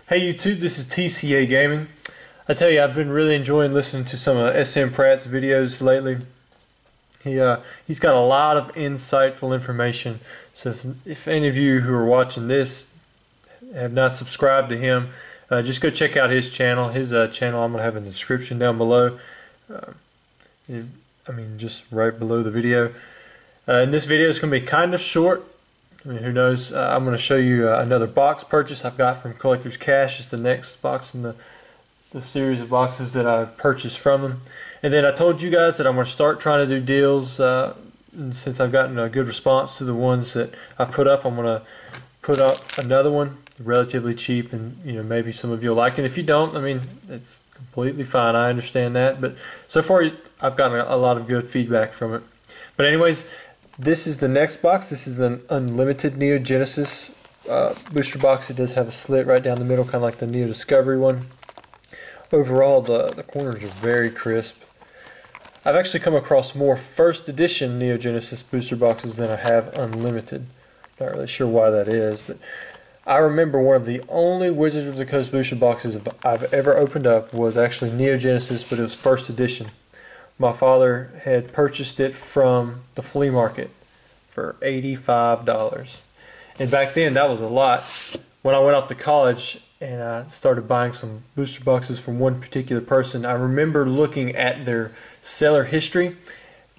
Hey YouTube, this is TCA Gaming. I tell you, I've been really enjoying listening to some of SM Pratt's videos lately. He's got a lot of insightful information. So if any of you who are watching this have not subscribed to him, just go check out his channel. His channel I'm going to have in the description down below. Just right below the video. And this video is going to be kind of short. Who knows? I'm going to show you another box purchase I've got from Collector's Cash. It's the next box in the series of boxes that I've purchased from them. And then I told you guys that I'm going to start trying to do deals. And since I've gotten a good response to the ones that I've put up, I'm going to put up another one relatively cheap, and maybe some of you will like it. If you don't, it's completely fine. I understand that. But so far I've gotten a lot of good feedback from it. But anyways, this is the next box. This is an unlimited Neo Genesis booster box. It does have a slit right down the middle, kind of like the Neo Discovery one. Overall, the corners are very crisp. I've actually come across more first edition Neo Genesis booster boxes than I have unlimited. Not really sure why that is, but I remember one of the only Wizards of the Coast booster boxes I've ever opened up was actually Neo Genesis, but it was first edition. My father had purchased it from the flea market for $85. And back then that was a lot. When I went off to college and I started buying some booster boxes from one particular person, I remember looking at their seller history,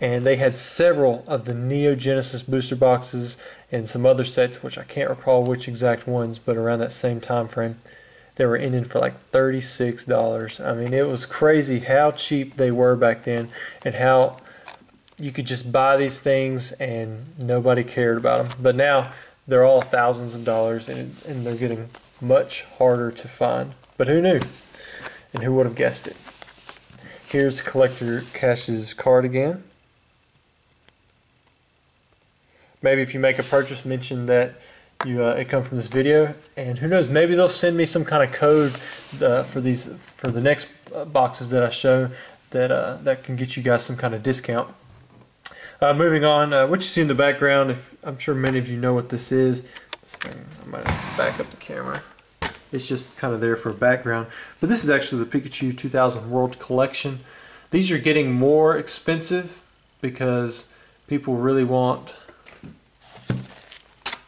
and they had several of the Neo Genesis booster boxes and some other sets, which I can't recall which exact ones, but around that same time frame. They were ending for like $36. It was crazy how cheap they were back then, and how you could just buy these things and nobody cared about them. But now they're all thousands of dollars, and they're getting much harder to find. But who knew? And who would have guessed it? Here's Collector Cash's card again. Maybe if you make a purchase, mention that it comes from this video, and who knows, maybe they'll send me some kind of code for the next boxes that I show that can get you guys some kind of discount. Moving on, what you see in the background, I'm sure many of you know what this is. I might have to back up the camera. It's just kind of there for a background, but this is actually the Pikachu 2000 World Collection. These are getting more expensive because people really want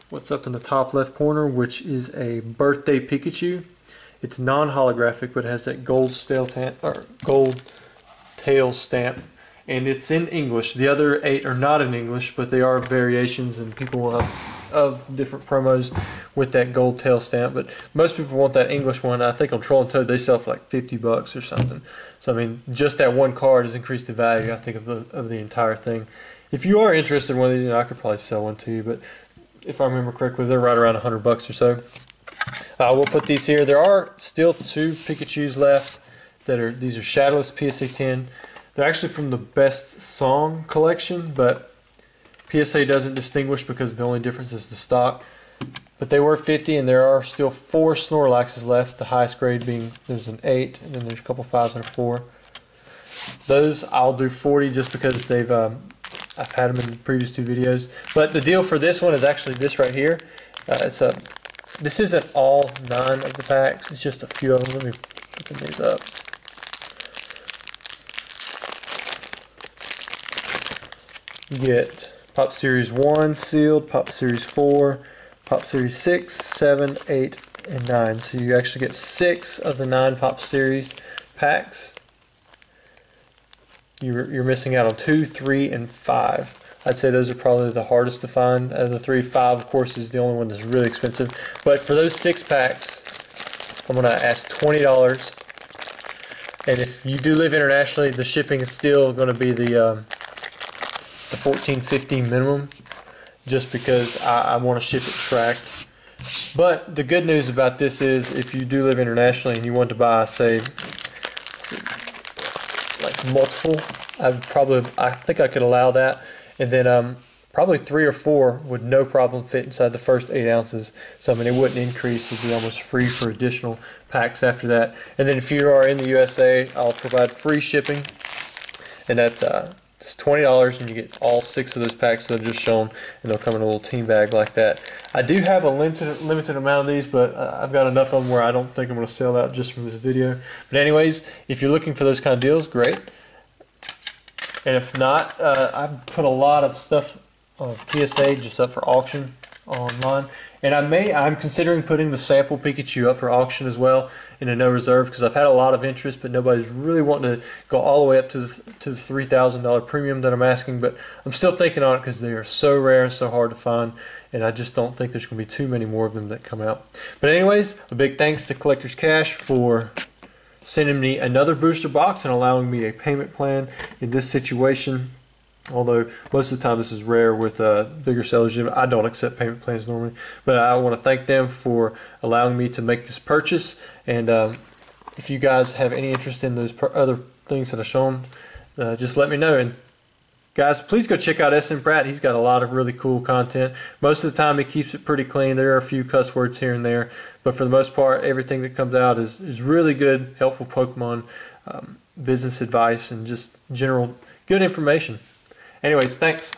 what's up in the top left corner, which is a birthday Pikachu. It's non-holographic, but it has that gold tail stamp, and it's in English. The other 8 are not in English, but they are variations, and people will have different promos with that gold tail stamp. But most people want that English one. I think on Troll and Toad they sell for like $50 or something. So just that one card has increased the value, I think, of the entire thing. If you are interested in one of these, I could probably sell one to you, but if I remember correctly, they're right around $100 or so. We'll put these here. There are still 2 Pikachus left. These are Shadowless PSA 10. They're actually from the Best Song collection, but PSA doesn't distinguish because the only difference is the stock. But they were 50, and there are still 4 Snorlaxes left. The highest grade being there's an 8, and then there's a couple 5s and a 4. Those I'll do 40 just because they've I've had them in the previous 2 videos. But the deal for this one is actually this right here. This isn't all 9 of the packs. It's just a few of them. Let me open these up. You get Pop Series 1 sealed, Pop Series 4, Pop Series 6, 7, 8, and 9. So you actually get 6 of the 9 Pop Series packs. You're missing out on 2, 3, and 5. I'd say those are probably the hardest to find out of the 3. 5, of course, is the only one that's really expensive. But for those 6 packs, I'm going to ask $20. And if you do live internationally, the shipping is still going to be the $14.50 minimum, just because I want to ship it tracked. But the good news about this is, if you do live internationally and you want to buy, say, like multiple, I think I could allow that, and then probably 3 or 4 would no problem fit inside the first 8 ounces. So it wouldn't increase. It'd be almost free for additional packs after that. And then if you are in the USA, I'll provide free shipping, and that's It's $20 and you get all 6 of those packs that I've just shown, and they'll come in a little team bag like that. I do have a limited amount of these, but I've got enough of them where I don't think I'm going to sell out just from this video. But anyways, if you're looking for those kind of deals, great. And if not, I've put a lot of stuff on PSA just up for auction online. And I'm considering putting the sample Pikachu up for auction as well in a no reserve, because I've had a lot of interest, but nobody's really wanting to go all the way up to the $3,000 premium that I'm asking. But I'm still thinking on it because they are so rare and so hard to find, and I just don't think there's going to be too many more of them that come out. But anyways, a big thanks to Collector's Cash for sending me another booster box and allowing me a payment plan in this situation. Although most of the time this is rare with bigger sellers. I don't accept payment plans normally, but I want to thank them for allowing me to make this purchase. And if you guys have any interest in those other things that I've shown, just let me know. And guys, please go check out SM Pratt. He's got a lot of really cool content. Most of the time he keeps it pretty clean. There are a few cuss words here and there, but for the most part everything that comes out is really good, helpful Pokemon business advice and just general good information. Anyways, thanks.